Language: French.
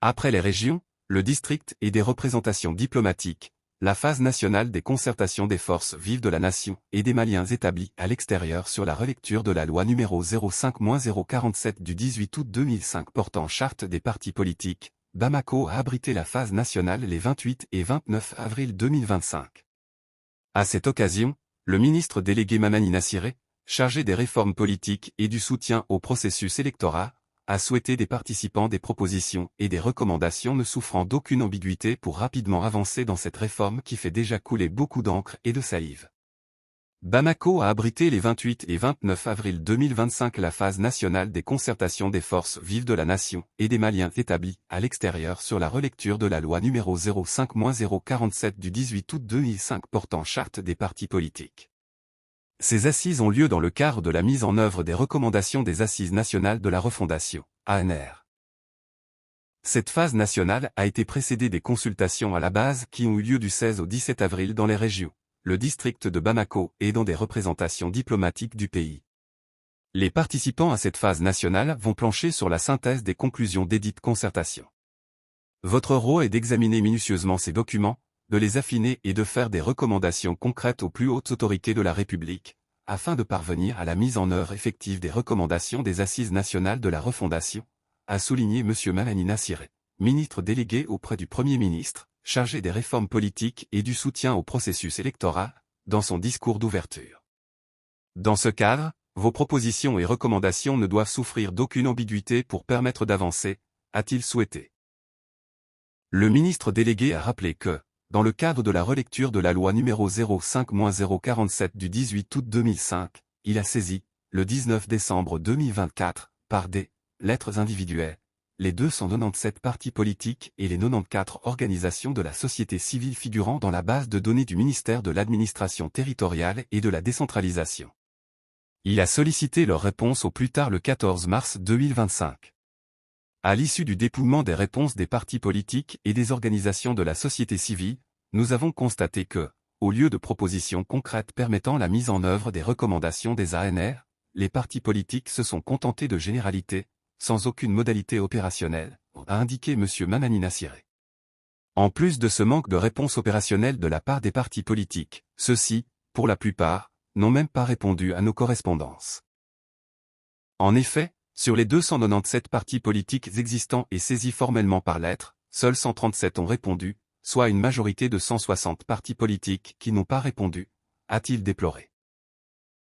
Après les régions, le district et des représentations diplomatiques, la phase nationale des concertations des forces vives de la nation et des Maliens établis à l'extérieur sur la relecture de la loi numéro 05-047 du 18 août 2005 portant charte des partis politiques, Bamako a abrité la phase nationale les 28 et 29 avril 2025. À cette occasion, le ministre délégué Mamani Nassiré, chargé des réformes politiques et du soutien au processus électoral, a souhaité des participants des propositions et des recommandations ne souffrant d'aucune ambiguïté pour rapidement avancer dans cette réforme qui fait déjà couler beaucoup d'encre et de salive. Bamako a abrité les 28 et 29 avril 2025 la phase nationale des concertations des forces vives de la nation et des Maliens établis à l'extérieur sur la relecture de la loi numéro 05-047 du 18 août 2005 portant charte des partis politiques. Ces assises ont lieu dans le cadre de la mise en œuvre des recommandations des Assises nationales de la refondation, ANR. Cette phase nationale a été précédée des consultations à la base qui ont eu lieu du 16 au 17 avril dans les régions, le district de Bamako et dans des représentations diplomatiques du pays. Les participants à cette phase nationale vont plancher sur la synthèse des conclusions desdites concertations. Votre rôle est d'examiner minutieusement ces documents, de les affiner et de faire des recommandations concrètes aux plus hautes autorités de la République, afin de parvenir à la mise en œuvre effective des recommandations des Assises nationales de la refondation, a souligné M. Mamani Nassiré, ministre délégué auprès du Premier ministre, chargé des réformes politiques et du soutien au processus électoral, dans son discours d'ouverture. Dans ce cadre, vos propositions et recommandations ne doivent souffrir d'aucune ambiguïté pour permettre d'avancer, a-t-il souhaité. Le ministre délégué a rappelé que, dans le cadre de la relecture de la loi numéro 05-047 du 18 août 2005, il a saisi, le 19 décembre 2024, par des lettres individuelles, les 297 partis politiques et les 94 organisations de la société civile figurant dans la base de données du ministère de l'Administration territoriale et de la décentralisation. Il a sollicité leur réponse au plus tard le 14 mars 2025. À l'issue du dépouillement des réponses des partis politiques et des organisations de la société civile, nous avons constaté que, au lieu de propositions concrètes permettant la mise en œuvre des recommandations des ANR, les partis politiques se sont contentés de généralités, sans aucune modalité opérationnelle, a indiqué M. Mamani Nassiré. En plus de ce manque de réponse opérationnelle de la part des partis politiques, ceux-ci, pour la plupart, n'ont même pas répondu à nos correspondances. En effet, sur les 297 partis politiques existants et saisis formellement par lettre, seuls 137 ont répondu, soit une majorité de 160 partis politiques qui n'ont pas répondu, a-t-il déploré.